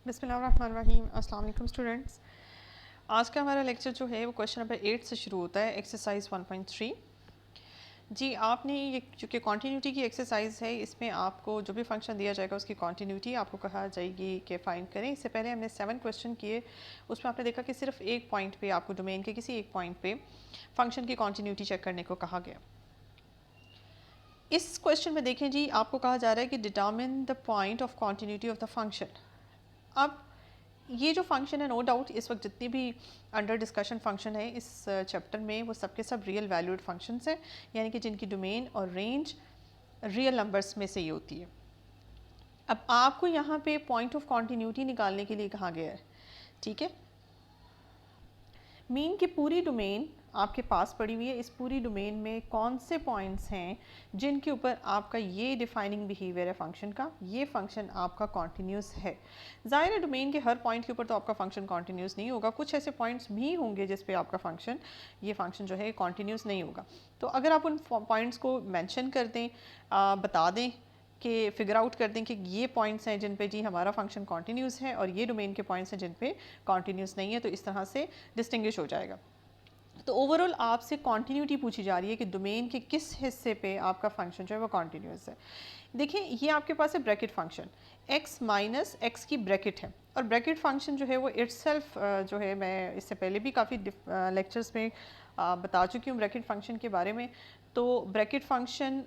बिस्मिल्लाहिर्रहमानिर्रहीम। अस्सलाम वालेकुम स्टूडेंट्स। आज का हमारा लेक्चर जो है वो क्वेश्चन नंबर 8 से शुरू होता है, एक्सरसाइज 1.3। जी, आपने ये चूँकि कॉन्टीन्यूटी की एक्सरसाइज है, इसमें आपको जो भी फंक्शन दिया जाएगा उसकी कॉन्टीन्यूटी आपको कहा जाएगी कि फाइंड करें। इससे पहले हमने 7 क्वेश्चन किए, उसमें आपने देखा कि सिर्फ एक पॉइंट पे आपको डोमेन के किसी एक पॉइंट पे फंक्शन की कॉन्टीन्यूटी चेक करने को कहा गया। इस क्वेश्चन में देखें जी, आपको कहा जा रहा है कि determine the point of continuity of the function. अब ये जो फंक्शन है, नो डाउट इस वक्त जितनी भी अंडर डिस्कशन फंक्शन है इस चैप्टर में, वो सबके सब रियल वैल्यूड फंक्शंस हैं, यानी कि जिनकी डोमेन और रेंज रियल नंबर्स में से ही होती है। अब आपको यहाँ पे पॉइंट ऑफ कॉन्टीन्यूटी निकालने के लिए कहा गया है, ठीक है। मीन की पूरी डोमेन आपके पास पड़ी हुई है, इस पूरी डोमेन में कौन से पॉइंट्स हैं जिनके ऊपर आपका ये डिफाइनिंग बिहेवियर है फंक्शन का, ये फंक्शन आपका कॉन्टीन्यूस है। ज़ाहिर है डोमेन के हर पॉइंट के ऊपर तो आपका फंक्शन कॉन्टीन्यूस नहीं होगा, कुछ ऐसे पॉइंट्स भी होंगे जिस पे आपका फंक्शन ये फंक्शन जो है कॉन्टीन्यूस नहीं होगा। तो अगर आप उन पॉइंट्स को मेंशन कर दें, बता दें कि फिगर आउट कर दें कि ये पॉइंट्स हैं जिन पे जी हमारा फंक्शन कॉन्टीन्यूस है और ये डोमेन के पॉइंट्स हैं जिन पे कॉन्टीन्यूस नहीं है, तो इस तरह से डिस्टिंग्विश हो जाएगा। तो ओवरऑल आपसे कॉन्टीन्यूटी पूछी जा रही है कि डोमेन के किस हिस्से पे आपका फंक्शन जो है वो कॉन्टीन्यूस है। देखिए, ये आपके पास है bracket function, x minus x की ब्रैकेट है, और ब्रैकेट फंक्शन जो है वो इट्सल्फ जो है, मैं इससे पहले भी काफ़ी लेक्चर्स में बता चुकी हूँ ब्रैकेट फंक्शन के बारे में। तो ब्रैकेट फंक्शन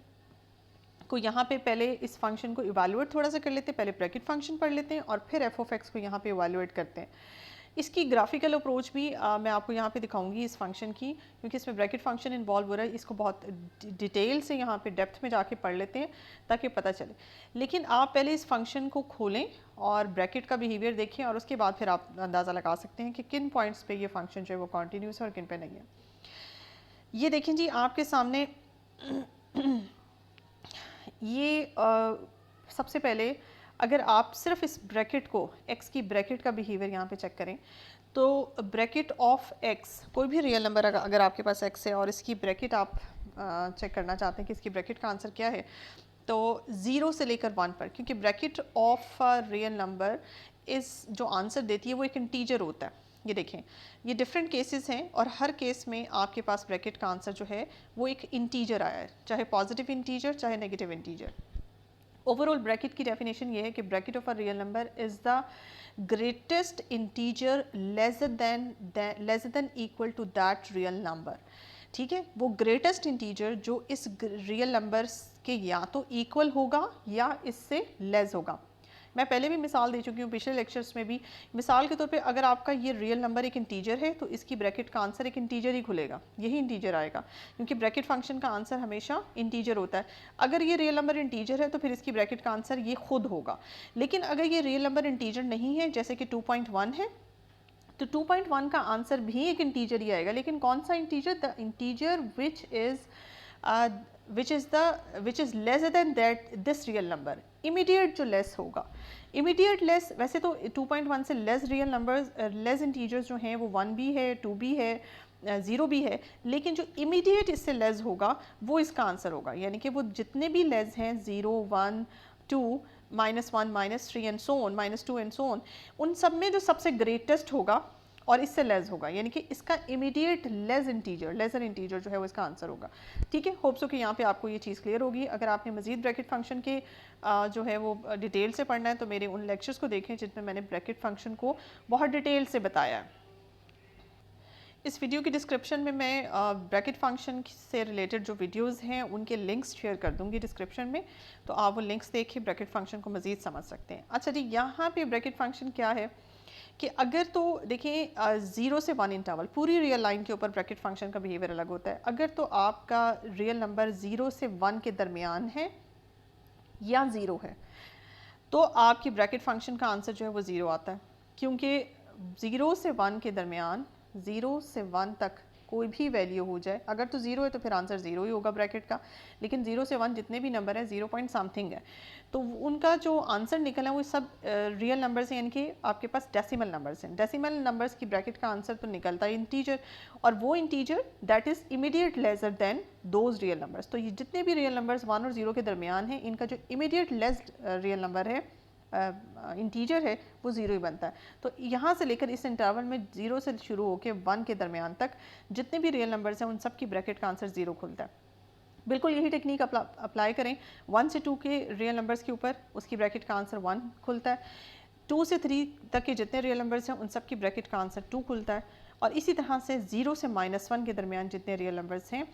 को यहाँ पे पहले इस फंक्शन को इवैल्यूएट थोड़ा सा कर लेते हैं, पहले ब्रैकेट फंक्शन पढ़ लेते हैं और फिर f(x) को यहाँ पे इवैल्यूएट करते हैं। इसकी ग्राफिकल अप्रोच भी मैं आपको यहाँ पे दिखाऊंगी इस फंक्शन की, क्योंकि इसमें ब्रैकेट फंक्शन इन्वॉल्व हो रहा है। इसको बहुत डिटेल से यहाँ पे डेप्थ में जाके पढ़ लेते हैं ताकि पता चले। लेकिन आप पहले इस फंक्शन को खोलें और ब्रैकेट का बिहेवियर देखें, और उसके बाद फिर आप अंदाज़ा लगा सकते हैं कि किन पॉइंट्स पे ये फंक्शन जो है वो कॉन्टीन्यूस है और किन पे नहीं है। ये देखें जी, आपके सामने ये सबसे पहले अगर आप सिर्फ इस ब्रैकेट को, x की ब्रैकेट का बिहेवियर यहाँ पे चेक करें, तो ब्रैकेट ऑफ x, कोई भी रियल नंबर अगर आपके पास x है और इसकी ब्रैकेट आप चेक करना चाहते हैं कि इसकी ब्रैकेट का आंसर क्या है, तो 0 से लेकर 1 पर, क्योंकि ब्रैकेट ऑफ रियल नंबर इस जो आंसर देती है वो एक इंटीजर होता है। ये देखें, ये डिफरेंट केसेस हैं और हर केस में आपके पास ब्रैकेट का आंसर जो है वो एक इंटीजर आया है, चाहे पॉजिटिव इंटीजर चाहे नेगेटिव इंटीजर। ओवरऑल ब्रैकेट की डेफिनेशन ये है कि bracket of a real number is the greatest integer lesser than equal to that real number. ठीक है, वो ग्रेटेस्ट इंटीजर जो इस रियल नंबर के या तो इक्वल होगा या इससे लेस होगा। मैं पहले भी मिसाल दे चुकी हूँ पिछले लेक्चर्स में भी। मिसाल के तौर पे अगर आपका ये रियल नंबर एक इंटीजर है तो इसकी ब्रैकेट का आंसर एक इंटीजर ही खुलेगा, यही इंटीजर आएगा, क्योंकि ब्रैकेट फंक्शन का आंसर हमेशा इंटीजर होता है। अगर ये रियल नंबर इंटीजर है तो फिर इसकी ब्रैकेट का आंसर ये खुद होगा। लेकिन अगर ये रियल नंबर इंटीजर नहीं है, जैसे कि 2.1 है, तो 2.1 का आंसर भी एक इंटीजर ही आएगा। लेकिन कौन सा integer? The integer which is lesser than that this real number. Immediate जो लेस होगा, इमीडिएट लेस, वैसे तो 2.1 से less real numbers, less integers जो हैं वो 1 भी है, 2 भी है, 0 भी है, लेकिन जो इमीडिएट इससे लेस होगा वो इसका आंसर होगा। यानी कि वो जितने भी लेस हैं, 0, 1, 2, -1, -3 and so on, -2 and so on, उन सब में जो सबसे ग्रेटेस्ट होगा और इससे लेस होगा, यानी कि इसका इमीडिएट लेसर इंटीजर जो है वो इसका आंसर होगा। ठीक है, होप सो कि यहाँ पे आपको ये चीज़ क्लियर होगी। अगर आपने मजीद ब्रैकेट फंक्शन के जो है वो डिटेल से पढ़ना है तो मेरे उन लेक्चर्स को देखें जिसमें मैंने ब्रैकेट फंक्शन को बहुत डिटेल से बताया है। इस वीडियो की डिस्क्रिप्शन में मैं ब्रैकेट फंक्शन से रिलेटेड जो वीडियोस हैं उनके लिंक्स शेयर कर दूंगी डिस्क्रिप्शन में, तो आप वो लिंक्स देख के ब्रैकेट फंक्शन को मज़ीद समझ सकते हैं। अच्छा जी, यहाँ पे ब्रैकेट फंक्शन क्या है कि अगर तो देखिए 0 से 1 इंटरवल, पूरी रियल लाइन के ऊपर ब्रैकेट फंक्शन का बिहेवियर अलग होता है। अगर तो आपका रियल नंबर 0 से 1 के दरमियान है या 0 है तो आपकी ब्रैकेट फंक्शन का आंसर जो है वो 0 आता है, क्योंकि 0 से 1 के दरमियान, 0 से 1 तक कोई भी वैल्यू हो जाए, अगर तो 0 है तो फिर आंसर 0 ही होगा ब्रैकेट का। लेकिन 0 से 1 जितने भी नंबर है 0 पॉइंट समथिंग है, तो उनका जो आंसर निकला है वो सब रियल नंबर्स हैं, यानी कि आपके पास डेसिमल नंबर्स हैं। डेसिमल नंबर्स की ब्रैकेट का आंसर तो निकलता है इंटीजर, और वो integer that is immediate lesser than those real numbers. तो ये जितने भी रियल नंबर्स 1 और 0 के दरमियान हैं, इनका जो इमीडिएट लेस रियल नंबर है इंटीजर है वो ज़ीरो ही बनता है। तो यहाँ से लेकर इस इंटरवल में 0 से शुरू होकर 1 के दरमियान तक जितने भी रियल नंबर्स हैं उन सब की ब्रैकेट का आंसर 0 खुलता है। बिल्कुल यही टेक्निक अप्लाई करें 1 से 2 के रियल नंबर्स के ऊपर, उसकी ब्रैकेट का आंसर 1 खुलता है। 2 से 3 तक के जितने रियल नंबर्स हैं उन सब की ब्रैकेट का आंसर 2 खुलता है। और इसी तरह से 0 से -1 के दरमियान जितने रियल नंबर्स हैं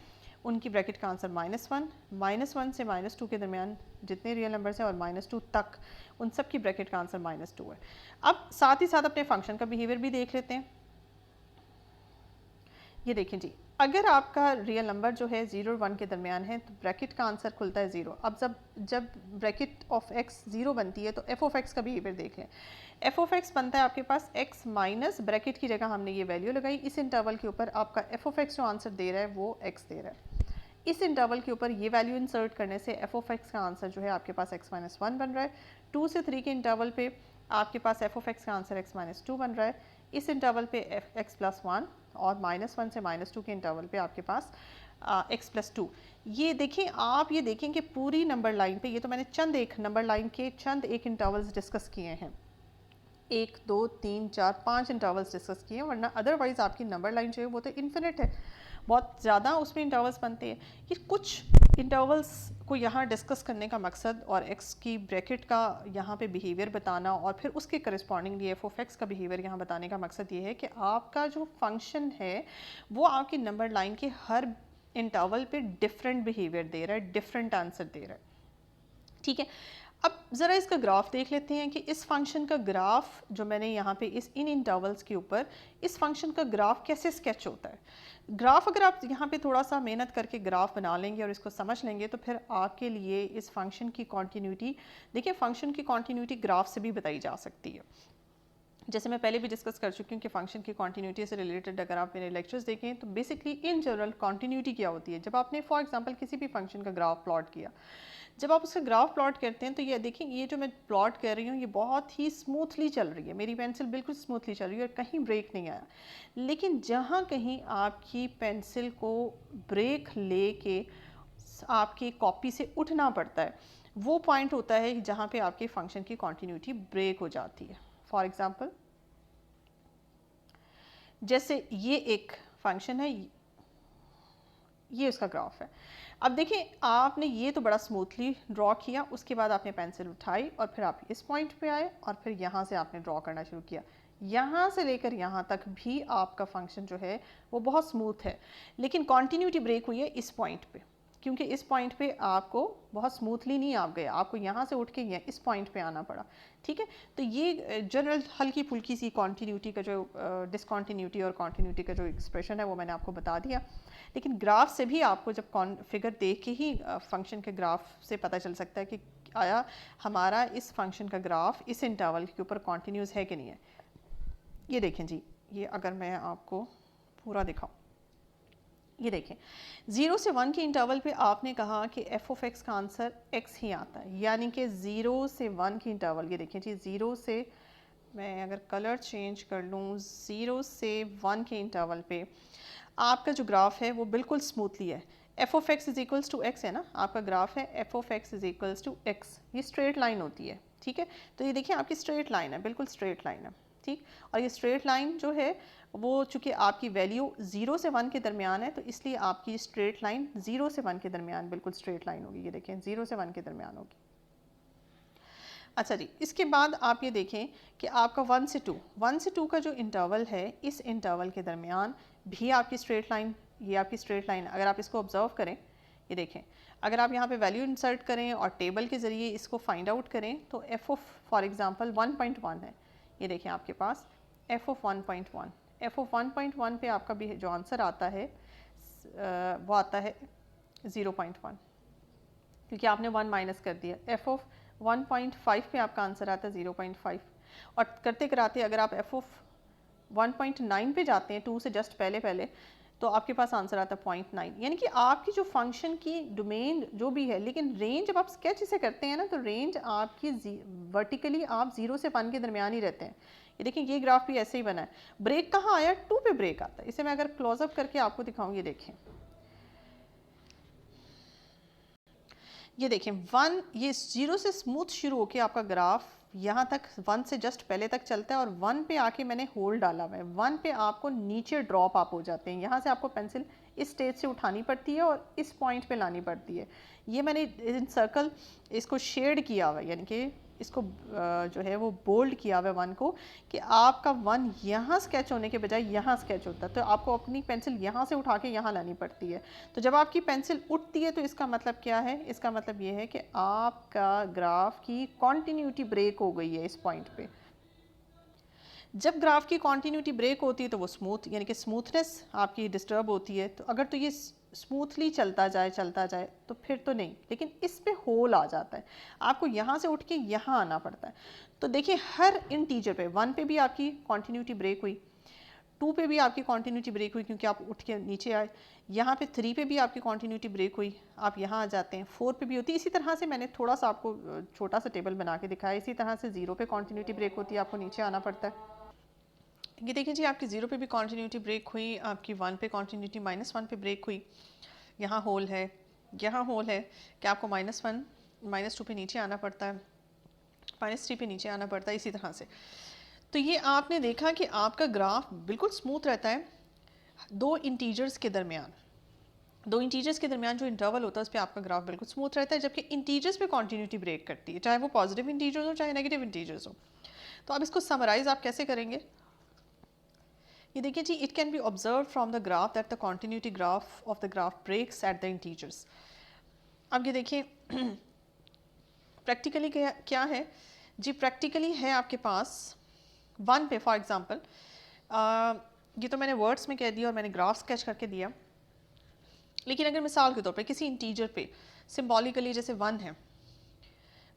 उनकी ब्रैकेट का आंसर -1, -1 से -2 के दरमियान जितने रियल नंबर्स हैं और -2 तक उन सब की ब्रैकेट का आंसर -2 है। अब साथ ही साथ अपने फंक्शन का बिहेवियर भी देख लेते हैं। ये देखें जी, अगर आपका रियल नंबर जो है 0 और 1 के दरमियान है तो ब्रैकेट का आंसर खुलता है 0। अब जब ब्रैकेट ऑफ x 0 बनती है तो f ऑफ x का बिहेवियर देख लें। f ऑफ x बनता है आपके पास x माइनस ब्रैकेट की जगह हमने ये वैल्यू लगाई, इस इंटरवल के ऊपर आपका f ऑफ x जो आंसर दे रहा है वो x दे रहा है। इस इंटरवल के ऊपर ये वैल्यू इंसर्ट करने से f ऑफ x का आंसर जो है आपके पास x माइनस 1 बन रहा है। 2 से 3 के इंटरवल पे आपके पास f ऑफ x का आंसर x माइनस 2 बन रहा है। इस इंटरवल पे x प्लस 1 और -1 से -2 के इंटरवल पे आपके पास x प्लस 2। ये देखें, आप ये देखें कि पूरी नंबर लाइन पे, ये तो मैंने चंद एक नंबर लाइन के चंद एक इंटरवल्स डिस्कस किए हैं, 1 2 3 4 5 इंटरवल्स डिस्कस किए हैं, वरना अदरवाइज आपकी नंबर लाइन जो है वो तो इन्फिनिट है, बहुत ज़्यादा उसमें इंटरवल्स बनते हैं। ये कुछ इंटरवल्स को यहाँ डिस्कस करने का मकसद और x की ब्रैकेट का यहाँ पे बिहेवियर बताना और फिर उसके करस्पॉन्डिंगली f ऑफ x का बिहेवियर यहाँ बताने का मकसद ये है कि आपका जो फंक्शन है वो आपकी नंबर लाइन के हर इंटरवल पे डिफरेंट बिहेवियर दे रहा है, डिफरेंट आंसर दे रहा है। ठीक है, अब ज़रा इसका ग्राफ देख लेते हैं कि इस फंक्शन का ग्राफ जो मैंने यहाँ पे इन इंटरवल्स के ऊपर इस फंक्शन का ग्राफ कैसे स्केच होता है। ग्राफ अगर आप यहाँ पे थोड़ा सा मेहनत करके ग्राफ बना लेंगे और इसको समझ लेंगे तो फिर आपके लिए इस फंक्शन की कॉन्टीन्यूटी, देखिए फंक्शन की कॉन्टीन्यूटी ग्राफ से भी बताई जा सकती है। जैसे मैं पहले भी डिस्कस कर चुकी हूँ कि फंक्शन की कॉन्टीन्यूटी से रिलेटेड अगर आप मेरे लेक्चर्स देखें तो बेसिकली इन जनरल कॉन्टीन्यूटी क्या होती है। जब आपने फॉर एग्जांपल किसी भी फंक्शन का ग्राफ प्लॉट किया, जब आप उसका ग्राफ प्लॉट करते हैं तो ये देखिए, ये जो मैं प्लॉट कर रही हूँ ये बहुत ही स्मूथली चल रही है, मेरी पेंसिल बिल्कुल स्मूथली चल रही है और कहीं ब्रेक नहीं आया। लेकिन जहाँ कहीं आपकी पेंसिल को ब्रेक लेके आपकी कॉपी से उठना पड़ता है वो पॉइंट होता है जहाँ पे आपके फंक्शन की कॉन्टीन्यूटी ब्रेक हो जाती है। फॉर एग्जाम्पल जैसे ये एक फंक्शन है, ये उसका ग्राफ है। अब देखिए, आपने ये तो बड़ा स्मूथली ड्रॉ किया, उसके बाद आपने पेंसिल उठाई और फिर आप इस पॉइंट पे आए और फिर यहाँ से आपने ड्रॉ करना शुरू किया। यहाँ से लेकर यहाँ तक भी आपका फंक्शन जो है वो बहुत स्मूथ है, लेकिन कॉन्टीन्यूटी ब्रेक हुई है इस पॉइंट पे, क्योंकि इस पॉइंट पे आपको बहुत स्मूथली नहीं आप गए, आपको यहाँ से उठ के इस पॉइंट पे आना पड़ा। ठीक है, तो ये जनरल हल्की फुल्की सी कॉन्टीन्यूटी का जो डिसकॉन्टीन्यूटी और कॉन्टीन्यूटी का जो एक्सप्रेशन है वो मैंने आपको बता दिया। लेकिन ग्राफ से भी आपको जब फिगर देख के ही फंक्शन के ग्राफ से पता चल सकता है कि आया हमारा इस फंक्शन का ग्राफ इस इंटरवल के ऊपर कॉन्टीन्यूस है कि नहीं है। ये देखें जी, ये अगर मैं आपको पूरा दिखाऊं, ये देखें 0 से 1 के इंटरवल पे आपने कहा कि f ऑफ x का आंसर x ही आता है, यानी कि 0 से 1 के इंटरवल, ये देखें जी 0 से, मैं अगर कलर चेंज कर लूँ, 0 से 1 के इंटरवल पे आपका जो ग्राफ है वो बिल्कुल स्मूथली है। f of x is equals to x है ना, आपका ग्राफ है f of x is equals to x, ये स्ट्रेट लाइन होती है। ठीक है, तो ये देखिए आपकी स्ट्रेट लाइन है, बिल्कुल स्ट्रेट लाइन है। ठीक, और ये स्ट्रेट लाइन जो है वो चूँकि आपकी वैल्यू 0 से 1 के दरमियान है तो इसलिए आपकी स्ट्रेट लाइन 0 से 1 के दरमियान बिल्कुल स्ट्रेट लाइन होगी। ये देखें 0 से 1 के दरमियान होगी। अच्छा जी, इसके बाद आप ये देखें कि आपका 1 से 2 का जो इंटरवल है, इस इंटरवल के दरमियान भी आपकी स्ट्रेट लाइन, ये आपकी स्ट्रेट लाइन, अगर आप इसको ऑब्जर्व करें, ये देखें अगर आप यहाँ पे वैल्यू इंसर्ट करें और टेबल के ज़रिए इसको फाइंड आउट करें तो f ऑफ फॉर एग्जांपल 1.1 है, ये देखें आपके पास f ऑफ 1.1, f ऑफ 1.1 पे आपका भी जो आंसर आता है वो आता है 0.1, क्योंकि आपने 1 माइनस कर दिया। f ऑफ 1.5 पे आपका आंसर आता है 0.5, और करते कराते अगर आप f ऑफ 1.9 पे जाते हैं 2 से जस्ट पहले तो आपके पास आंसर आता है 0.9। यानी कि आपकी जो फंक्शन की डोमेन जो भी है, लेकिन रेंज जब आप स्केच इसे करते हैं ना तो रेंज आपकी वर्टिकली आप 0 से 1 के दरमियान ही रहते हैं। ये देखिए ये ग्राफ भी ऐसे ही बना है। ब्रेक कहाँ आया, 2 पे ब्रेक आता है। इसे मैं अगर क्लोजअप करके आपको दिखाऊँ, ये देखें, ये देखें 1, ये 0 से स्मूथ शुरू होके आपका ग्राफ यहाँ तक 1 से जस्ट पहले तक चलता है और 1 पे आके मैंने होल्ड डाला हुआ है। 1 पे आपको नीचे ड्रॉप आप हो जाते हैं, यहाँ से आपको पेंसिल इस स्टेज से उठानी पड़ती है और इस पॉइंट पे लानी पड़ती है। ये मैंने इन सर्कल इसको शेड किया हुआ है, यानी कि इसको जो है वो बोल्ड किया हुआ है 1 को, कि आपका 1 यहाँ स्केच होने के बजाय यहाँ स्केच होता है, तो आपको अपनी पेंसिल यहाँ से उठा के यहाँ लानी पड़ती है। तो जब आपकी पेंसिल उठती है तो इसका मतलब क्या है, इसका मतलब ये है कि आपका ग्राफ की कॉन्टीन्यूटी ब्रेक हो गई है इस पॉइंट पे। जब ग्राफ की कॉन्टीन्यूटी ब्रेक होती है तो वो स्मूथ, यानी कि स्मूथनेस आपकी डिस्टर्ब होती है। तो अगर तो ये स्मूथली चलता जाए तो फिर तो नहीं, लेकिन इस पे होल आ जाता है, आपको यहाँ से उठ के यहाँ आना पड़ता है। तो देखिए हर इंटीजर पे 1 पे भी आपकी कॉन्टीन्यूटी ब्रेक हुई, 2 पे भी आपकी कॉन्टीन्यूटी ब्रेक हुई क्योंकि आप उठ के नीचे आए, यहाँ पे 3 पे भी आपकी कॉन्टीन्यूटी ब्रेक हुई, आप यहाँ आ जाते हैं, 4 पे भी होती है। इसी तरह से मैंने थोड़ा सा आपको छोटा सा टेबल बना के दिखाया। इसी तरह से 0 पे कॉन्टीन्यूटी ब्रेक होती है, आपको नीचे आना पड़ता है। ये देखिए जी, आपकी 0 पे भी कॉन्टीन्यूटी ब्रेक हुई, आपकी 1 पे कॉन्टीन्यूटी -1 पे ब्रेक हुई, यहाँ होल है, यहाँ होल है कि आपको -1 -2 पे नीचे आना पड़ता है, -3 पे नीचे आना पड़ता है, इसी तरह से। तो ये आपने देखा कि आपका ग्राफ बिल्कुल स्मूथ रहता है दो इंटीजर्स के दरमियान। दो इंटीजर्स के दरमियान जो इंटरवल होता है उस पर आपका ग्राफ बिल्कुल स्मूथ रहता है, जबकि इंटीजर्स पे कॉन्टीन्यूटी ब्रेक करती है, चाहे वो पॉजिटिव इंटीजर्स हो चाहे नेगेटिव इंटीजर्स हो। तो अब इसको समराइज आप कैसे करेंगे, ये देखिए जी, it can be observe from the graph that the continuity graph of the graph breaks at the integers. अब ये देखिए प्रैक्टिकली क्या है जी, प्रैक्टिकली है आपके पास 1 पे फॉर एग्जांपल, ये तो मैंने वर्ड्स में कह दिया और मैंने ग्राफ स्केच करके दिया, लेकिन अगर मिसाल के तौर पे किसी इंटीजर पे सिंबॉलिकली जैसे 1 है,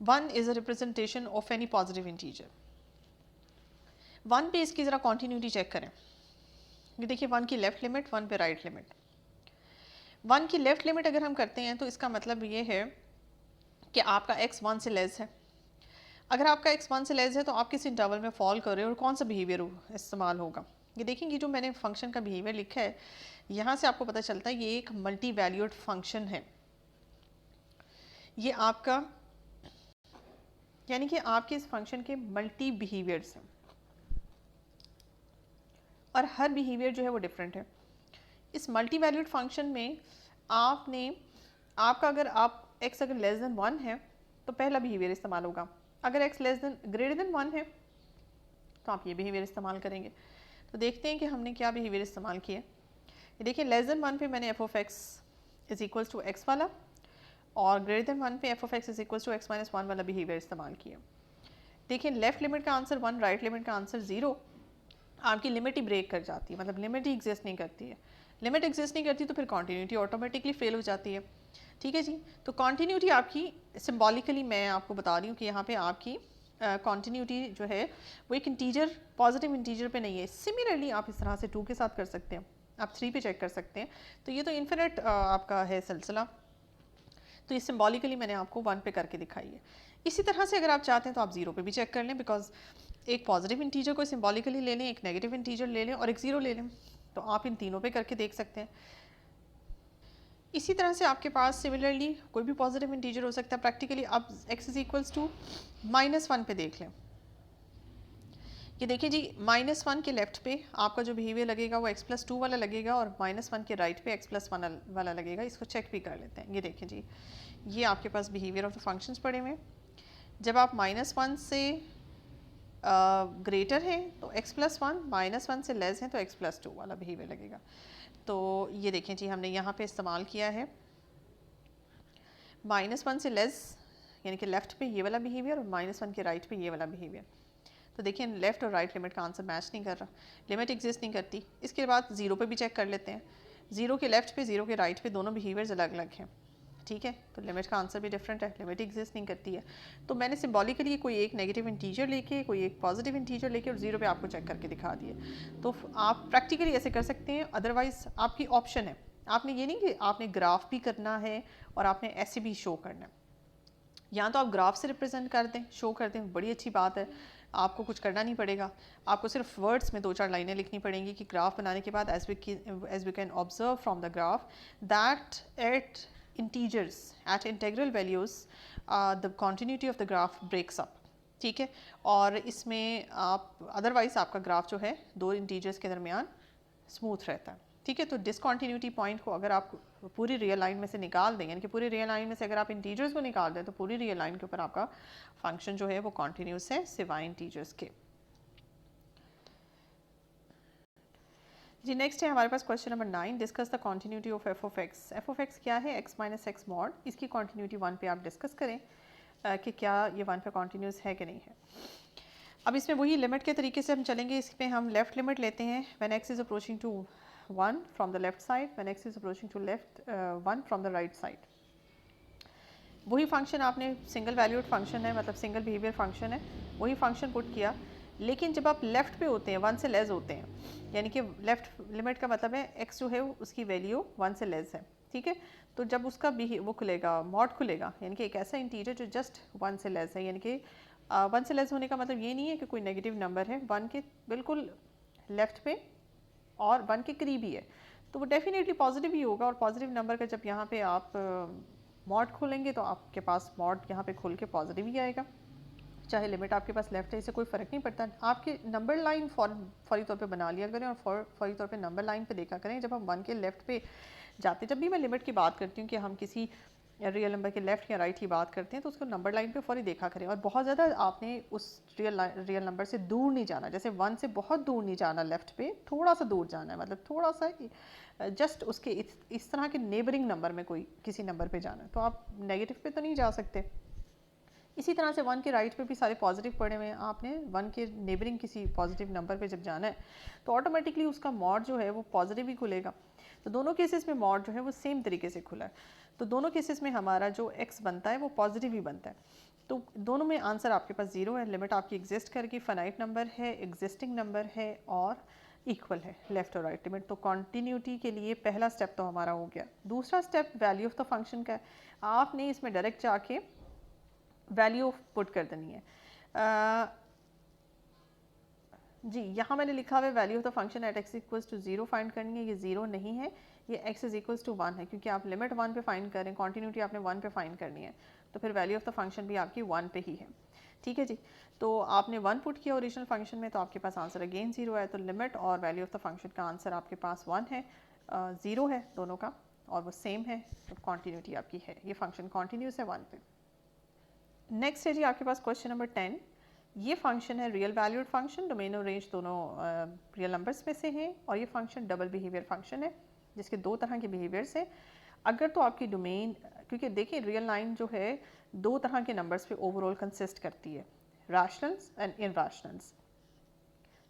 1 is a representation of any positive integer. 1 पे इसकी ज़रा कॉन्टीन्यूटी चेक करें, ये देखिए 1 की लेफ़्ट लिमिट, 1 पे राइट लिमिट। 1 की लेफ़्ट लिमिट अगर हम करते हैं तो इसका मतलब ये है कि आपका x 1 से लेस है। अगर आपका x 1 से लेस है तो आप किस इंटरवल में फॉल कर रहे हो और कौन सा बिहेवियर इस्तेमाल होगा। ये देखेंगे जो मैंने फंक्शन का बिहेवियर लिखा है, यहाँ से आपको पता चलता है ये एक मल्टी वैल्यूड फंक्शन है। ये आपका यानी कि आपके इस फंक्शन के मल्टी बिहेवियर्स हैं और हर बिहेवियर जो है वो डिफरेंट है। इस मल्टी वैल्यूड फंक्शन में आपका अगर आप x अगर लेस देन 1 है तो पहला बिहेवियर इस्तेमाल होगा, अगर x ग्रेटर देन 1 है तो आप ये बिहेवियर इस्तेमाल करेंगे। तो देखते हैं कि हमने क्या बिहेवियर इस्तेमाल किए। ये देखिए लेस देन 1 पे मैंने f of x is equals to x वाला और ग्रेटर देन 1 पे f of x is equals to x - 1 वाला बिहेवियर इस्तेमाल किया। देखिए लेफ्ट लिमिट का आंसर 1, राइट लिमिट का आंसर 0। आपकी लिमिट ही ब्रेक कर जाती है, मतलब लिमिट ही एग्जिस्ट नहीं करती है। लिमिट एग्जिस्ट नहीं करती तो फिर कॉन्टीन्यूटी ऑटोमेटिकली फेल हो जाती है। ठीक है जी, तो कॉन्टीन्यूटी आपकी सिंबॉलिकली मैं आपको बता रही हूँ कि यहाँ पे आपकी कॉन्टीन्यूटी जो है वो एक इंटीजर पॉजिटिव इंटीजर पे नहीं है। सिमिलरली आप इस तरह से 2 के साथ कर सकते हैं, आप 3 पे चेक कर सकते हैं। तो ये तो इन्फिनिट आपका है सिलसिला, तो ये सिंबॉलिकली मैंने आपको 1 पे करके दिखाई है। इसी तरह से अगर आप चाहते हैं तो आप 0 पे भी चेक कर लें, बिकॉज एक पॉजिटिव इंटीजर को सिंबॉलिकली ले लें, एक नेगेटिव इंटीजर ले लें और एक 0 ले लें, तो आप इन तीनों पे करके देख सकते हैं। इसी तरह से आपके पास सिमिलरली कोई भी पॉजिटिव इंटीजर हो सकता है। प्रैक्टिकली आप x इज इक्वल्स टू -1 पे देख लें। ये देखिए जी, -1 के लेफ्ट पे आपका जो बिहेवियर लगेगा वो x+2 वाला लगेगा और -1 के राइट पे x+1 वाला लगेगा। इसको चेक भी कर लेते हैं। ये देखिए जी, ये आपके पास बिहेवियर ऑफ द फंक्शंस पड़े हुए। जब आप -1 से ग्रेटर है तो x+1, -1 से लेस है तो x+2 वाला बिहेवियर लगेगा। तो ये देखें जी, हमने यहाँ पे इस्तेमाल किया है -1 से लेस यानी कि लेफ़्ट पे ये वाला बिहेवियर और -1 के राइट पे ये वाला बिहेवियर। तो देखिए लेफ़्ट और राइट लिमिट का आंसर मैच नहीं कर रहा, लिमिट एग्जिस्ट नहीं करती। इसके बाद 0 पे भी चेक कर लेते हैं। 0 के लेफ़्ट पे 0 के राइट पे दोनों बिहेवियर्स अलग अलग हैं। ठीक है, तो लिमिट का आंसर भी डिफरेंट है, लिमिट एग्जिस्ट नहीं करती है। तो मैंने सिंबॉलिकली कोई एक नेगेटिव इंटीजर लेके कोई एक पॉजिटिव इंटीजर लेके और 0 पे आपको चेक करके दिखा दिए। तो आप प्रैक्टिकली ऐसे कर सकते हैं, अदरवाइज आपकी ऑप्शन है। आपने ये नहीं कि आपने ग्राफ भी करना है और आपने ऐसे भी शो करना है। या तो आप ग्राफ से रिप्रेजेंट कर दें, शो कर दें, बड़ी अच्छी बात है, आपको कुछ करना नहीं पड़ेगा। आपको सिर्फ वर्ड्स में 2-4 लाइनें लिखनी पड़ेंगी कि ग्राफ बनाने के बाद as we can observe from the graph that at integers at integral values the continuity of the graph breaks up। ठीक है। और इसमें आप अदरवाइज़ आपका ग्राफ जो है दो इंटीजर्स के दरमियान स्मूथ रहता है। ठीक है, तो डिसकॉन्टीन्यूटी पॉइंट को अगर आप पूरी रियल लाइन में से निकाल दें, यानी कि पूरी रियल लाइन में से अगर आप इंटीजर्स को निकाल दें तो पूरी रियल लाइन के ऊपर आपका फंक्शन जो है वो कॉन्टीन्यूस है सिवाय इंटीजर्स के। जी नेक्स्ट है हमारे पास question number 9, discuss the continuity of F of X. F of X क्या है? X minus X mod. इसकी कॉन्टीन्यूटी 1 पे आप डिस्कस करें कि क्या ये 1 पे कॉन्टीन्यूस है कि नहीं है। अब इसमें वही लिमिट के तरीके से हम चलेंगे। इसमें हम लेफ्ट लिमिट लेते हैं when x is approaching to 1 from the left side, when x is approaching to left 1 from the right side. वही फंक्शन आपने सिंगल वैल्यूड फंक्शन है, मतलब सिंगल बिहेवियर फंक्शन है, वही फंक्शन पुट किया। लेकिन जब आप लेफ़्ट पे होते हैं 1 से लेस होते हैं, यानी कि लेफ़्ट लिमिट का मतलब है एक्स जो है उसकी वैल्यू 1 से लेस है। ठीक है, तो जब उसका वो खुलेगा, मॉड खुलेगा, यानी कि एक ऐसा इंटीजर जो जस्ट 1 से लेस है, यानी कि 1 से लेस होने का मतलब ये नहीं है कि कोई नेगेटिव नंबर है, 1 के बिल्कुल लेफ़्ट पे और 1 के करीब ही है, तो वो डेफिनेटली पॉजिटिव ही होगा। और पॉजिटिव नंबर का जब यहाँ पे आप मॉड खोलेंगे तो आपके पास मॉड यहाँ पे खुल के पॉजिटिव ही आएगा, चाहे लिमिट आपके पास लेफ्ट है, इससे कोई फ़र्क नहीं पड़ता। आपकी नंबर लाइन फौरी तौर पे बना लिया करें और फौरी तौर पे नंबर लाइन पे देखा करें जब हम 1 के लेफ़्ट पे जाते। जब भी मैं लिमिट की बात करती हूँ कि हम किसी रियल नंबर के लेफ़्ट या राइट की बात करते हैं तो उसको नंबर लाइन पे फौरी देखा करें। और बहुत ज़्यादा आपने उस रियल नंबर से दूर नहीं जाना, जैसे 1 से बहुत दूर नहीं जाना, लेफ़्ट पे थोड़ा सा दूर जाना है, मतलब थोड़ा सा जस्ट उसके इस तरह के नेबरिंग नंबर में कोई किसी नंबर पे जाना है, तो आप नेगेटिव पे तो नहीं जा सकते। इसी तरह से 1 के राइट पे भी सारे पॉजिटिव पड़े हुए हैं, आपने 1 के नेबरिंग किसी पॉजिटिव नंबर पे जब जाना है तो ऑटोमेटिकली उसका मॉड जो है वो पॉजिटिव ही खुलेगा। तो दोनों केसेस में मॉड जो है वो सेम तरीके से खुला है, तो दोनों केसेस में हमारा जो एक्स बनता है वो पॉजिटिव ही बनता है। तो दोनों में आंसर आपके पास 0 है, लिमिट आपकी एग्जिस्ट करके फाइनाइट नंबर है, एग्जिस्टिंग नंबर है और इक्वल है लेफ्ट और राइट लिमिट। तो कॉन्टीन्यूटी के लिए पहला स्टेप तो हमारा हो गया। दूसरा step value of the function का है, आपने इसमें डायरेक्ट जाके वैल्यू पुट कर देनी है। जी यहाँ मैंने लिखा हुआ है value of the function at x equals to 0 find करनी है, ये 0 नहीं है, ये एक्स इज इक्वल्स टू 1 है, क्योंकि आप लिमिट 1 पे फाइंड करें, कॉन्टीन्यूटी आपने 1 पे फाइंड करनी है, तो फिर वैल्यू ऑफ द फंक्शन भी आपकी 1 पे ही है। ठीक है जी, तो आपने 1 पुट किया ओरिजिनल फंक्शन में तो आपके पास आंसर अगेन 0 है, तो लिमिट और वैल्यू ऑफ द फंक्शन का आंसर आपके पास 1 है, 0 है दोनों का और वो सेम है, तो कॉन्टीन्यूटी आपकी है, ये फंक्शन कॉन्टीन्यूस है 1 पे। नेक्स्ट है जी आपके पास क्वेश्चन नंबर 10, ये फंक्शन है रियल वैल्यूड फंक्शन, डोमेन और रेंज दोनों रियल नंबर्स में से हैं और ये फंक्शन डबल बिहेवियर फंक्शन है जिसके दो तरह के बिहेवियर्स हैं। अगर तो आपकी डोमेन, क्योंकि देखिए रियल लाइन जो है दो तरह के नंबर्स पे ओवरऑल कंसिस्ट करती है, रैशनल्स एंड इरैशनल्स।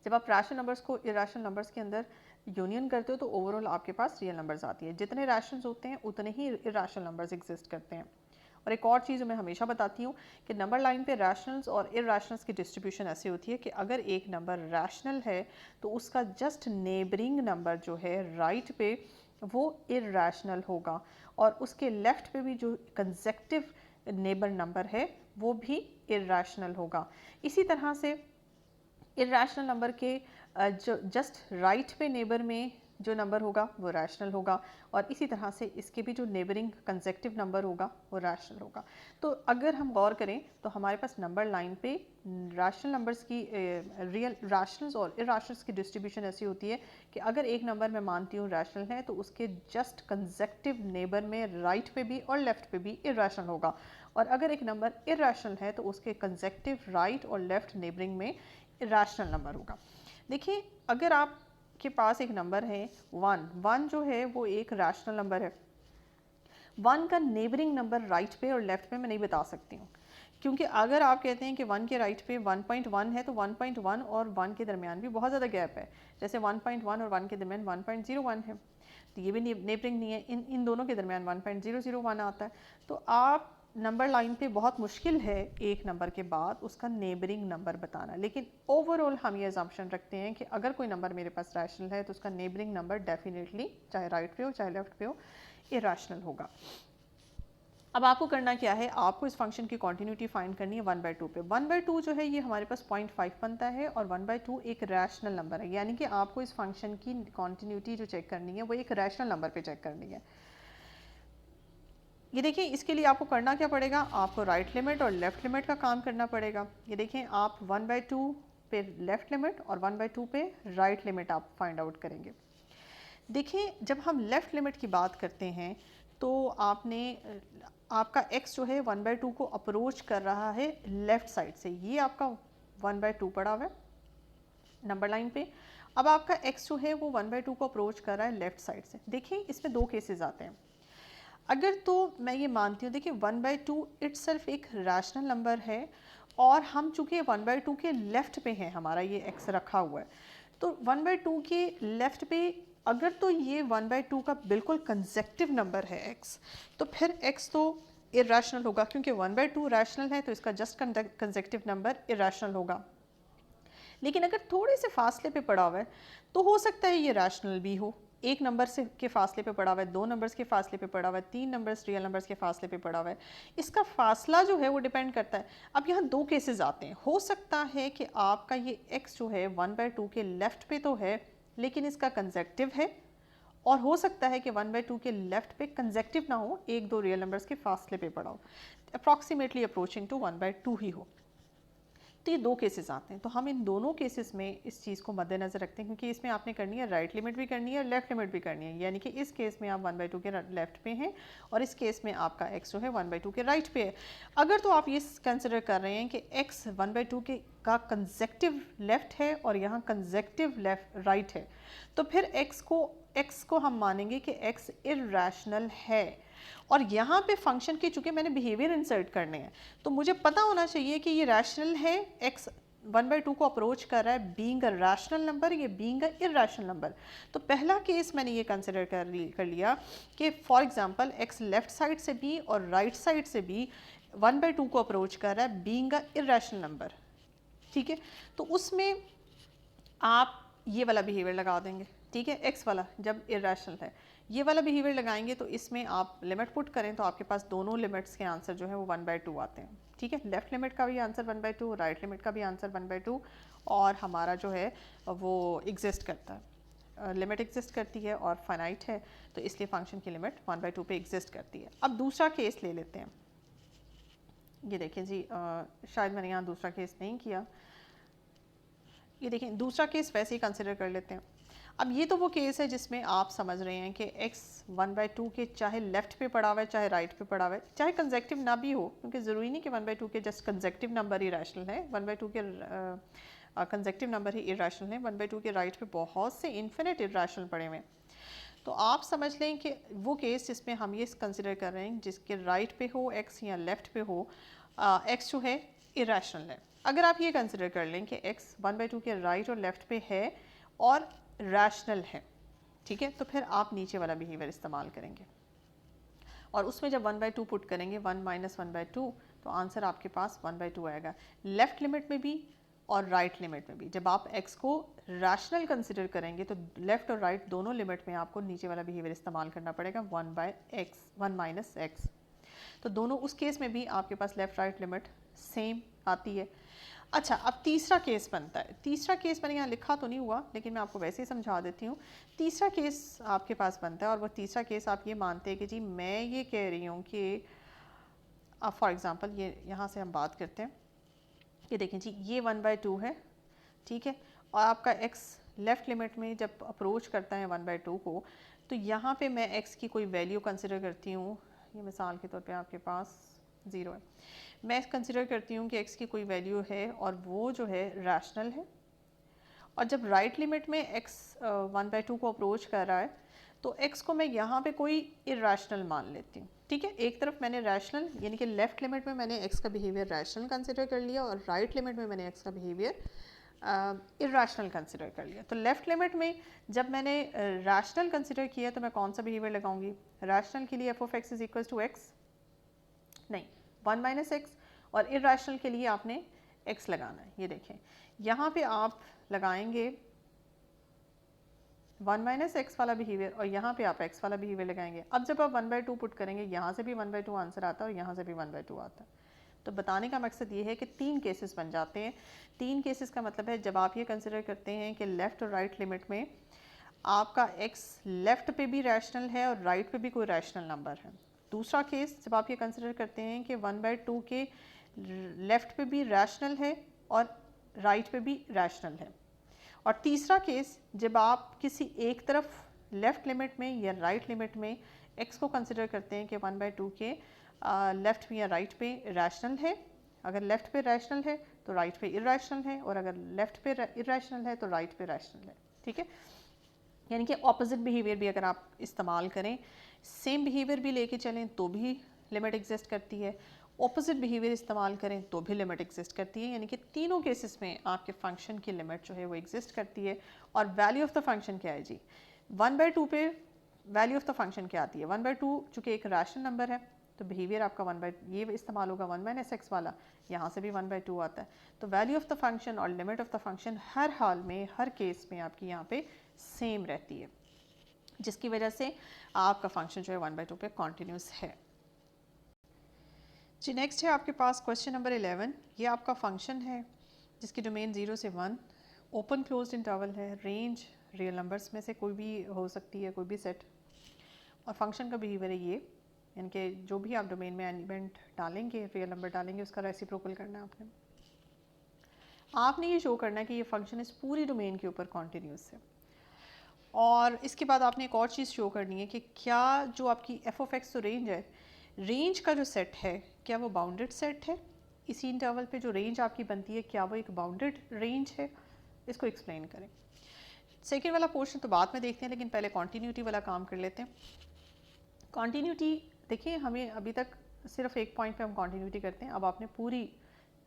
जब आप रैशनल नंबर्स को इरैशनल नंबर्स के अंदर यूनियन करते हो तो ओवरऑल आपके पास रियल नंबर्स आती है, जितने रैशनल्स होते हैं उतने ही इरैशनल नंबर्स एग्जिस्ट करते हैं। और एक और चीज़ मैं हमेशा बताती हूँ कि नंबर लाइन पे रैशनल्स और इरैशनल्स की डिस्ट्रीब्यूशन ऐसी होती है कि अगर एक नंबर रैशनल है तो उसका जस्ट नेबरिंग नंबर जो है राइट पे वो इरैशनल होगा और उसके लेफ्ट पे भी जो कंसेक्टिव नेबर नंबर है वो भी इरैशनल होगा। इसी तरह से इरैशनल नंबर के जो जस्ट राइट पे नेबर में जो नंबर होगा वो रैशनल होगा और इसी तरह से इसके भी जो नेबरिंग कंसेक्टिव नंबर होगा वो रैशनल होगा। तो अगर हम गौर करें तो हमारे पास नंबर लाइन पे रैशनल नंबर्स की रियल रैशनल्स और इरैशनल्स की डिस्ट्रीब्यूशन ऐसी होती है कि अगर एक नंबर मैं मानती हूँ रैशनल है तो उसके जस्ट कंसेक्टिव नेबर में राइट पे भी और लेफ्ट पे भी इरैशनल होगा, और अगर एक नंबर इरैशनल है तो उसके कंसेक्टिव राइट और लेफ्ट नेबरिंग में रैशनल नंबर होगा। देखिए अगर आप के पास एक नंबर है 1 जो है वो एक रैशनल नंबर है, 1 का नेबरिंग नंबर राइट पे और लेफ्ट पे मैं नहीं बता सकती हूँ, क्योंकि अगर आप कहते हैं कि 1 के राइट पे 1.1 है तो 1.1 और 1 के दरमियान भी बहुत ज़्यादा गैप है, जैसे 1.1 और 1 के दरमियान 1.01 है, तो ये भी नेबरिंग नहीं है, इन दोनों के दरमियान 1.001 आता है। तो आप नंबर लाइन पे बहुत मुश्किल है एक नंबर के बाद उसका नेबरिंग नंबर बताना, लेकिन ओवरऑल हम ये अजम्पशन रखते हैं कि अगर कोई नंबर मेरे पास रैशनल है तो उसका नेबरिंग नंबर डेफिनेटली चाहे राइट पे हो चाहे लेफ्ट पे हो इरैशनल होगा। अब आपको करना क्या है, आपको इस फंक्शन की कॉन्टीन्यूटी फाइंड करनी है 1/2 पे। 1/2 जो है ये हमारे पास 0.5 बनता है और 1/2 एक रैशनल नंबर है, यानी कि आपको इस फंक्शन की कॉन्टीन्यूटी जो चेक करनी है वो एक रैशनल नंबर पे चेक करनी है। ये देखिए इसके लिए आपको करना क्या पड़ेगा, आपको राइट लिमिट और लेफ़्ट लिमिट का काम करना पड़ेगा। ये देखें आप 1/2 पे लेफ़्ट लिमिट और 1/2 पे राइट लिमिट आप फाइंड आउट करेंगे। देखिए जब हम लेफ़्ट लिमिट की बात करते हैं तो आपने आपका x जो है 1/2 को अप्रोच कर रहा है लेफ़्ट साइड से, ये आपका 1/2 पड़ा हुआ है नंबर लाइन पे। अब आपका x जो है वो 1/2 को अप्रोच कर रहा है लेफ़्ट साइड से। देखिए इसमें दो केसेस आते हैं। अगर तो मैं ये मानती हूँ, देखिए 1/2 इट्सल्फ एक रैशनल नंबर है और हम चूँकि 1/2 के लेफ़्ट पे हैं, हमारा ये x रखा हुआ है, तो 1/2 के लेफ़्ट पे अगर तो ये 1/2 का बिल्कुल कंसेक्टिव नंबर है x, तो फिर x तो इरेशनल होगा, क्योंकि 1/2 रैशनल है तो इसका जस्ट कंसेक्टिव नंबर इरेशनल होगा। लेकिन अगर थोड़े से फासले पे पड़ा हुआ है तो हो सकता है ये रैशनल भी हो, एक नंबर से के फासले पे पड़ा हुआ है, दो नंबर्स के फासले पे पड़ा हुआ है, तीन नंबर्स रियल नंबर्स के फासले पे पड़ा हुआ है। इसका फासला जो है वो डिपेंड करता है। अब यहाँ दो केसेस आते हैं, हो सकता है कि आपका ये x जो है 1/2 के लेफ़्ट पे तो है लेकिन इसका कंसेक्टिव है, और हो सकता है कि 1/2 के लेफ़्ट पे कंसेक्टिव ना हो, एक दो रियल नंबर्स के फासले पे पड़ा हो, अप्रॉक्सीमेटली अप्रोचिंग टू 1/2 ही हो। तो ये दो केसेस आते हैं, तो हम इन दोनों केसेस में इस चीज़ को मद्देनज़र रखते हैं, क्योंकि इसमें आपने करनी है राइट लिमिट भी करनी है और लेफ़्ट लिमिट भी करनी है। यानी कि इस केस में आप 1/2 के लेफ़्ट पे हैं और इस केस में आपका x जो है 1/2 के राइट पे है। अगर तो आप ये कंसिडर कर रहे हैं कि x 1/2 के का कंसेक्टिव लेफ़्ट है और यहाँ कंसेक्टिव लेफ़्ट राइट है, तो फिर x को हम मानेंगे कि x इर्रेशनल है। और यहाँ पे फंक्शन के चूँकि मैंने बिहेवियर इंसर्ट करने हैं तो मुझे पता होना चाहिए कि ये रैशनल है, x 1/2 को अप्रोच कर रहा है बीइंग अ रैशनल नंबर, ये बीइंग अ इर्रेशनल नंबर। तो पहला केस मैंने ये कंसिडर कर लिया कि for example x left side से भी और राइट साइड से भी 1/2 को अप्रोच कर रहा है बीइंग अ इर्रेशनल नंबर। ठीक है, तो उसमें आप ये वाला बिहेवियर लगा देंगे। ठीक है, x वाला जब इरेशनल है ये वाला बिहेवियर लगाएंगे तो इसमें आप लिमिट पुट करें तो आपके पास दोनों लिमिट्स के आंसर जो है वो 1/2 आते हैं। ठीक है, लेफ्ट लिमिट का भी आंसर 1/2, राइट लिमिट का भी आंसर 1/2, और हमारा जो है वो एग्जिस्ट करता है, लिमिट एग्जिस्ट करती है और फाइनाइट है, तो इसलिए फंक्शन की लिमिट 1/2 पे एग्जिस्ट करती है। अब दूसरा केस ले लेते हैं। ये देखें जी, शायद मैंने यहाँ दूसरा केस नहीं किया। ये देखें दूसरा केस वैसे ही कंसिडर कर लेते हैं। अब ये तो वो केस है जिसमें आप समझ रहे हैं कि x 1/2 के चाहे लेफ़्ट पे पड़ा हुआ है चाहे राइट पे पड़ा हुआ है, चाहे कंसेक्टिव ना भी हो, क्योंकि ज़रूरी नहीं कि 1/2 के जस्ट कंसेक्टिव नंबर ही रैशनल है, 1/2 के कंसेक्टिव नंबर ही इरेशनल है, 1/2 के राइट पे बहुत से इन्फिनिट इरेशनल पड़े हुए हैं। तो आप समझ लें कि वो केस जिसमें हम ये कंसिडर कर रहे हैं जिसके राइट पे हो x या लेफ़्ट पे हो x जो है इरेशनल है। अगर आप ये कंसिडर कर लें कि x 1/2 के राइट और लेफ़्ट पे है और रैशनल है, ठीक है, तो फिर आप नीचे वाला बिहेवियर इस्तेमाल करेंगे और उसमें जब 1/2 पुट करेंगे 1 - 1/2 तो आंसर आपके पास 1/2 आएगा, लेफ़्ट लिमिट में भी और राइट लिमिट में भी। जब आप x को रैशनल कंसिडर करेंगे तो लेफ़्ट और राइट दोनों लिमिट में आपको नीचे वाला बिहेवियर इस्तेमाल करना पड़ेगा 1 - x। तो दोनों उस केस में भी आपके पास लेफ़्ट राइट लिमिट सेम आती है। अच्छा, अब तीसरा केस बनता है। तीसरा केस मैंने यहाँ लिखा तो नहीं हुआ लेकिन मैं आपको वैसे ही समझा देती हूँ। तीसरा केस आपके पास बनता है और वो तीसरा केस आप ये मानते हैं कि जी मैं ये कह रही हूँ कि अब फॉर एग्ज़ाम्पल ये यहाँ से हम बात करते हैं कि देखें जी ये 1/2 है, ठीक है, और आपका x लेफ़्ट लिमिट में जब अप्रोच करता है 1/2 को तो यहाँ पे मैं x की कोई वैल्यू कंसिडर करती हूँ, ये मिसाल के तौर पे आपके पास 0 है, मैं कंसिडर करती हूँ कि x की कोई वैल्यू है और वो जो है रैशनल है, और जब राइट लिमिट में x 1/2 को अप्रोच कर रहा है तो x को मैं यहाँ पे कोई इरेशनल मान लेती हूँ। ठीक है, एक तरफ मैंने रैशनल यानी कि लेफ़्ट लिमिट में मैंने x का बिहेवियर रैशनल कंसिडर कर लिया और राइट लिमिट में मैंने x का बिहेवियर इरेशनल कंसिडर कर लिया। तो लेफ़्ट लिमिट में जब मैंने रैशनल कंसिडर किया तो मैं कौन सा बिहेवियर लगाऊंगी? रैशनल के लिए f(x) = x नहीं 1 - x, और इरेशनल के लिए आपने x लगाना है। ये देखें यहाँ पे आप लगाएंगे 1 - x वाला बिहेवियर और यहाँ पे आप x वाला बिहेवियर लगाएंगे। अब जब आप 1/2 पुट करेंगे यहाँ से भी 1/2 आंसर आता है और यहाँ से भी 1/2 आता है। तो बताने का मकसद ये है कि 3 केसेस बन जाते हैं। 3 केसेस का मतलब है जब आप ये कंसिडर करते हैं कि लेफ़्ट और राइट लिमिट में आपका x लेफ़्ट पे भी रैशनल है और राइट पे भी कोई रैशनल नंबर है, दूसरा केस जब आप ये कंसिडर करते हैं कि 1/2 के लेफ़्ट पे भी रैशनल है और राइट पे भी रैशनल है। और तीसरा केस जब आप किसी एक तरफ लेफ़्ट लिमिट में या राइट लिमिट में x को कंसिडर करते हैं कि 1/2 के लेफ़्ट में या राइट पे रैशनल है, अगर लेफ़्ट पे रैशनल है तो राइट पे इरेशनल है, और अगर लेफ़्ट पे इरेशनल है तो राइट पे रैशनल है। ठीक है, यानी कि ऑपोजिट बिहेवियर भी अगर आप इस्तेमाल करें, सेम बिहेवियर भी लेके चलें तो भी लिमिट एग्जिस्ट करती है, ऑपोजिट बिहेवियर इस्तेमाल करें तो भी लिमिट एग्जिस्ट करती है। यानी कि तीनों केसेस में आपके फंक्शन की लिमिट जो है वो एग्जिस्ट करती है। और वैल्यू ऑफ द फंक्शन क्या है जी? 1/2 पे वैल्यू ऑफ द फंक्शन क्या आती है? 1/2 चूँकि एक रैशनल नंबर है तो बिहेवियर आपका 1/, ये इस्तेमाल होगा 1 - x वाला, यहाँ से भी 1/2 आता है। तो वैल्यू ऑफ द फंक्शन और लिमिट ऑफ द फंक्शन हर हाल में, हर केस में आपकी यहाँ पे सेम रहती है, जिसकी वजह से आपका फंक्शन जो है 1/2 पे कॉन्टीन्यूस है। जी नेक्स्ट है आपके पास क्वेश्चन नंबर 11। ये आपका फंक्शन है जिसकी डोमेन 0 से 1, ओपन क्लोज्ड इंटरवल है, रेंज रियल नंबर्स में से कोई भी हो सकती है, कोई भी सेट, और फंक्शन का बिहेवियर है ये, यानी कि जो भी आप डोमेन में एलिमेंट डालेंगे, रियल नंबर डालेंगे, उसका रेसिप्रोकल करना है आपने ये शो करना है कि ये फंक्शन इस पूरी डोमेन के ऊपर कॉन्टीन्यूस है। और इसके बाद आपने एक और चीज़ शो करनी है कि क्या जो आपकी एफ ऑफ एक्स तो रेंज है, रेंज का जो सेट है क्या वो बाउंडेड सेट है? इसी इंटरवल पे जो रेंज आपकी बनती है क्या वो एक बाउंडेड रेंज है? इसको एक्सप्लेन करें। सेकेंड वाला पोर्शन तो बाद में देखते हैं, लेकिन पहले कॉन्टीन्यूटी वाला काम कर लेते हैं। कॉन्टीन्यूटी देखिए, हमें अभी तक सिर्फ एक पॉइंट पे हम कॉन्टीन्यूटी करते हैं, अब आपने पूरी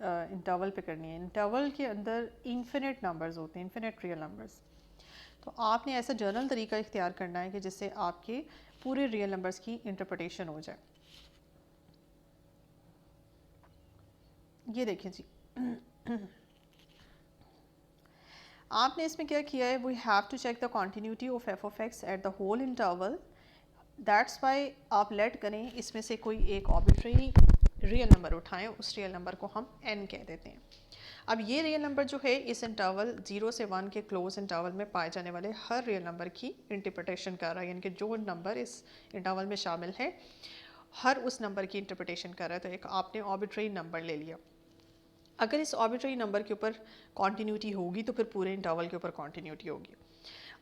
इंटरवल पे करनी है। इंटरवल के अंदर इन्फिनिट नंबर्स होते हैं, इन्फिनिट रियल नंबर्स। तो आपने ऐसा जर्नल तरीका इख्तियार करना है कि जिससे आपके पूरे रियल नंबर्स की इंटरप्रिटेशन हो जाए। ये देखें जी, आपने इसमें क्या किया है, we have to check the continuity of F of x at the whole interval. That's why आप लेट करें इसमें से कोई एक आर्बिट्रेरी रियल नंबर उठाएं, उस रियल नंबर को हम n कह देते हैं। अब ये रियल नंबर जो है इस इंटरवल 0 से 1 के क्लोज इंटरवल में पाए जाने वाले हर रियल नंबर की इंटरप्रिटेशन कर रहा है, यानी कि जो नंबर इस इंटरवल में शामिल है हर उस नंबर की इंटरप्रिटेशन कर रहा है। तो एक आपने आर्बिट्रेरी नंबर ले लिया, अगर इस आर्बिट्रेरी नंबर के ऊपर कॉन्टीन्यूटी होगी तो फिर पूरे इंटरवल के ऊपर कॉन्टीन्यूटी होगी।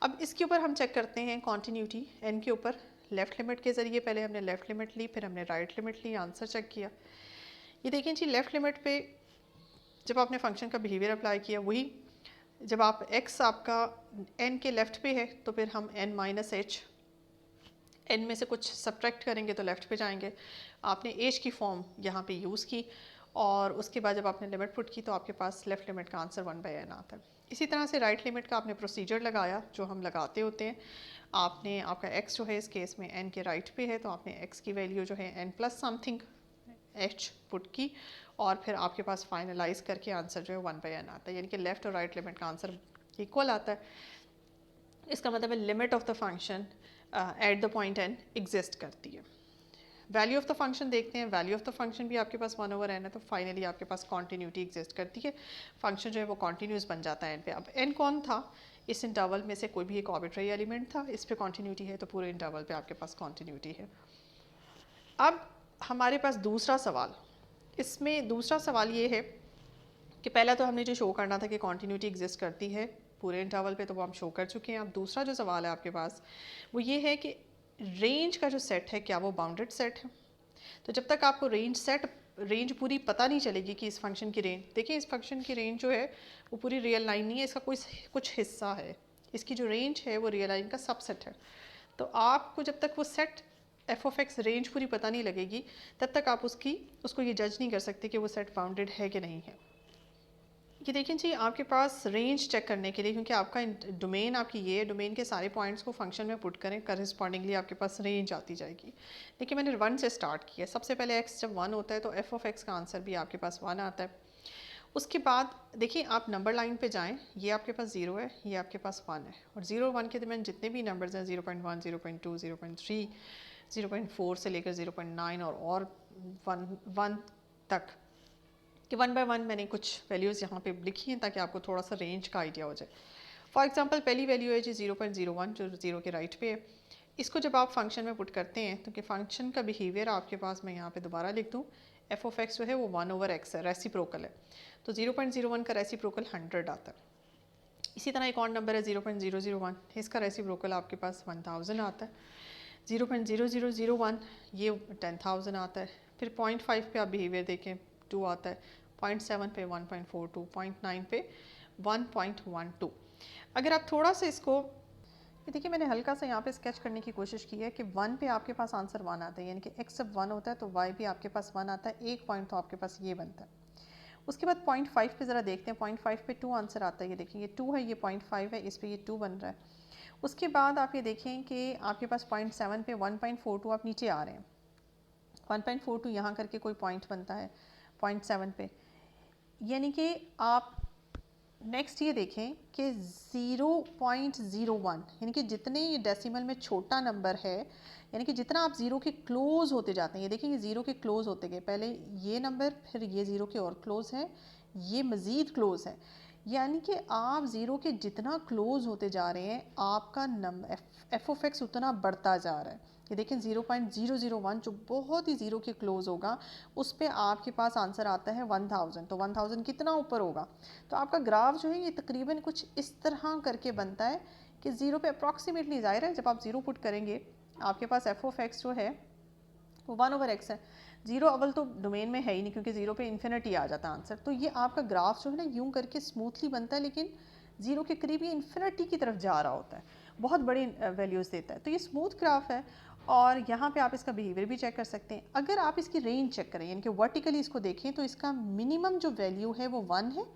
अब इसके ऊपर हम चेक करते हैं कॉन्टीन्यूटी n के ऊपर लेफ़्ट लिमिट के ज़रिए। पहले हमने लेफ़्ट लिमिट ली, फिर हमने राइट लिमिट ली, आंसर चेक किया। ये देखें जी, लेफ़्ट लिमिट पे जब आपने फंक्शन का बिहेवियर अप्लाई किया, वही जब आप x आपका n के लेफ़्ट पे है तो फिर हम n - h, n में से कुछ सब्ट्रैक्ट करेंगे तो लेफ़्ट पे जाएंगे। आपने h की फॉर्म यहाँ पे यूज़ की, और उसके बाद जब आपने लिमिट पुट की तो आपके पास लेफ़्ट लिमिट का आंसर 1/n आता है। इसी तरह से राइट लिमिट का आपने प्रोसीजर लगाया जो हम लगाते होते हैं। आपने आपका x जो है इस केस में n के राइट पे है, तो आपने x की वैल्यू जो है n plus something h put की, और फिर आपके पास फाइनलाइज करके आंसर जो है 1/n आता है, यानी कि लेफ़्ट और राइट लिमिट का आंसर इक्वल आता है। इसका मतलब है limit of the function at the point n exist करती है। वैल्यू ऑफ द फंक्शन देखते हैं, वैल्यू ऑफ द फंक्शन भी आपके पास 1/n है, तो फाइनली आपके पास कॉन्टीन्यूटी एग्जिस्ट करती है, फंक्शन जो है वो कॉन्टीन्यूस बन जाता है n पे। अब n कौन था? इस इंटरवल में से कोई भी एक आर्बिट्रेरी एलिमेंट था, इस पे कॉन्टीन्यूटी है तो पूरे इंटरवल पे आपके पास कॉन्टीन्यूटी है। अब हमारे पास दूसरा सवाल, इसमें दूसरा सवाल ये है कि पहला तो हमने जो शो करना था कि कॉन्टीन्यूटी एग्जिस्ट करती है पूरे इंटरवल पे, तो वो हम शो कर चुके हैं। अब दूसरा जो सवाल है आपके पास वो ये है कि रेंज का जो सेट है क्या वो बाउंडेड सेट है? तो जब तक आपको रेंज पूरी पता नहीं चलेगी कि इस फंक्शन की रेंज, देखिए इस फंक्शन की रेंज जो है वो पूरी रियल लाइन नहीं है, इसका कोई कुछ हिस्सा है, इसकी जो रेंज है वो रियल लाइन का सबसेट है। तो आपको जब तक वो set F of x range पूरी पता नहीं लगेगी तब तक आप उसको ये जज नहीं कर सकते कि वो सेट बाउंडेड है कि नहीं है। ये देखिए जी, आपके पास रेंज चेक करने के लिए, क्योंकि आपका डोमेन आपकी ये डोमेन के सारे पॉइंट्स को फंक्शन में पुट करें, करस्पॉन्डिंगली आपके पास रेंज आती जाएगी। देखिए मैंने 1 से स्टार्ट किया, सबसे पहले x जब 1 होता है तो एफ ऑफ एक्स का आंसर भी आपके पास 1 आता है। उसके बाद देखिए आप नंबर लाइन पे जाएं, ये आपके पास 0 है, ये आपके पास 1 है, और 0 और 1 के दरमियान जितने भी नंबर्स हैं 0.1, 0.2, 0.3, 0.4 से लेकर 0.9 और 1 तक कि 1/1 मैंने कुछ वैल्यूज़ यहाँ पे लिखी हैं ताकि आपको थोड़ा सा रेंज का आइडिया हो जाए। फॉर एग्जांपल पहली वैल्यू है जी 0.01 जो 0 के राइट पे है, इसको जब आप फंक्शन में पुट करते हैं तो कि फंक्शन का बिहेवियर आपके पास, मैं यहाँ पे दोबारा लिख दूँ, एफ ऑफ एक्स जो है वो 1/x है, रेसिप्रोकल है, तो 0.01 का रेसिप्रोकल 100 आता है। इसी तरह एक और नंबर है 0.001, इसका रेसिप्रोकल आपके पास 1000 आता है। 0.0001 ये 10,000 आता है। फिर 0.5 पे आप बिहेवियर देखें 2 आता है, 0.7 पे 1.42, 0.9 पे 1.12। अगर आप थोड़ा सा इसको, ये देखिए मैंने हल्का सा यहाँ पे स्केच करने की कोशिश की है कि 1 पे आपके पास आंसर 1 आता है, यानी कि x जब 1 होता है तो y भी आपके पास 1 आता है, एक पॉइंट तो आपके पास ये बनता है। उसके बाद 0.5 पे ज़रा देखते हैं, 0.5 पे 2 आंसर आता है, ये देखिए ये 2 है, ये 0.5 है, इस पे ये 2 बन रहा है। उसके बाद आप ये देखें कि आपके पास 0.7 पे 1.42 आप नीचे आ रहे हैं, 1.42 यहाँ करके कोई पॉइंट बनता है 0.7 पे, यानी कि आप नेक्स्ट ये देखें कि 0.01, यानी कि जितने ये डेसिमल में छोटा नंबर है, यानी कि जितना आप ज़ीरो के क्लोज़ होते जाते हैं, ये देखें ये ज़ीरो के क्लोज़ होते गए, पहले ये नंबर, फिर ये ज़ीरो के और क्लोज़ है, ये मज़ीद क्लोज़ है, यानी कि आप ज़ीरो के जितना क्लोज़ होते जा रहे हैं आपका नंबर एफ ऑफ एक्स उतना बढ़ता जा रहा है। ये देखें 0.001 जो बहुत ही ज़ीरो के क्लोज़ होगा, उस पर आपके पास आंसर आता है 1000, तो 1000 कितना ऊपर होगा, तो आपका ग्राफ जो है ये तकरीबन कुछ इस तरह करके बनता है कि ज़ीरो पे अप्रॉक्सीमेटली, ज़ाहिर है जब आप ज़ीरो पुट करेंगे आपके पास एफ ऑफ एक्स जो है वो 1/x है। ज़ीरो अव्वल तो डोमेन में है ही नहीं क्योंकि ज़ीरो पे इन्फिनिटी आ जाता है आंसर, तो ये आपका ग्राफ जो है ना यूं करके स्मूथली बनता है, लेकिन ज़ीरो के करीब ये इन्फिनिटी की तरफ जा रहा होता है, बहुत बड़ी वैल्यूज़ देता है, तो ये स्मूथ ग्राफ है। और यहाँ पे आप इसका बिहेवियर भी चेक कर सकते हैं। अगर आप इसकी रेंज चेक करें, यानी कि वर्टिकली इसको देखें, तो इसका मिनिमम जो वैल्यू है वो 1 है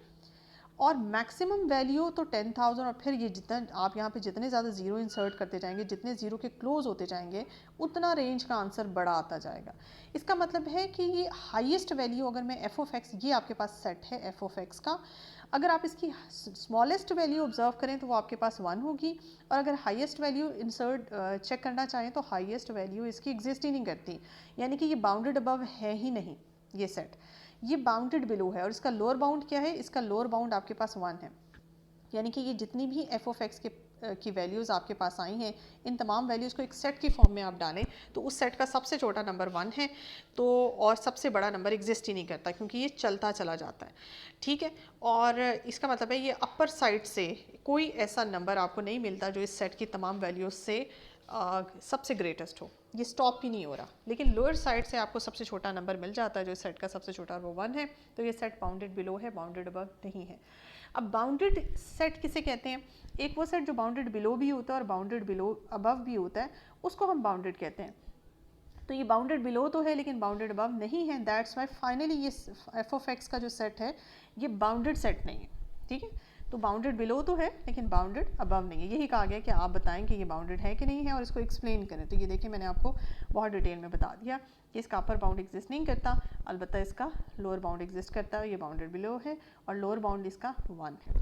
और मैक्सिमम वैल्यू तो 10,000, और फिर ये जितना आप यहाँ पे जितने ज़्यादा ज़ीरो इंसर्ट करते जाएंगे, जितने ज़ीरो के क्लोज होते जाएंगे, उतना रेंज का आंसर बड़ा आता जाएगा। इसका मतलब है कि ये हाईएस्ट वैल्यू, अगर मैं एफ ऑफ एक्स, ये आपके पास सेट है एफ ऑफ एक्स का, अगर आप इसकी स्मॉलेस्ट वैल्यू ऑब्जर्व करें तो वो आपके पास 1 होगी, और अगर हाईएस्ट वैल्यू इंसर्ट चेक करना चाहें तो हाईएस्ट वैल्यू इसकी एग्जिस्ट ही नहीं करती, यानी कि ये बाउंडेड अबव है ही नहीं ये सेट, ये बाउंडेड बिलो है। और इसका लोअर बाउंड क्या है, इसका लोअर बाउंड आपके पास 1 है, यानी कि ये जितनी भी एफ ऑफ एक्स की वैल्यूज़ आपके पास आई हैं, इन तमाम वैल्यूज़ को एक सेट की फॉर्म में आप डालें तो उस सेट का सबसे छोटा नंबर 1 है, तो और सबसे बड़ा नंबर एग्जिस्ट ही नहीं करता क्योंकि ये चलता चला जाता है, ठीक है। और इसका मतलब है ये अपर साइड से कोई ऐसा नंबर आपको नहीं मिलता जो इस सेट की तमाम वैल्यूज़ से सबसे ग्रेटेस्ट हो, ये स्टॉप ही नहीं हो रहा, लेकिन लोअर साइड से आपको सबसे छोटा नंबर मिल जाता है जो इस सेट का सबसे छोटा, वो 1 है, तो ये सेट बाउंडेड बिलो है, बाउंडेड अबव नहीं है। अब बाउंडेड सेट किसे कहते हैं, एक वो सेट जो बाउंडेड बिलो भी होता है और बाउंडेड बिलो अबव भी होता है, उसको हम बाउंडेड कहते हैं। तो ये बाउंडेड बिलो तो है लेकिन बाउंडेड अबव नहीं है, दैट्स वाई फाइनली ये एफ ऑफ एक्स का जो सेट है ये बाउंडेड सेट नहीं है, ठीक है। तो बाउंडेड बिलो तो है लेकिन बाउंडेड अबव नहीं है, यही कहा गया कि आप बताएं कि ये बाउंडेड है कि नहीं है और इसको एक्सप्लेन करें। तो ये देखिए मैंने आपको बहुत डिटेल में बता दिया कि इसका अपर बाउंड एग्जिस्ट नहीं करता, अलबत्ता इसका लोअर बाउंड एग्जिस्ट करता है, ये बाउंडेड बिलो है और लोअर बाउंड इसका 1 है।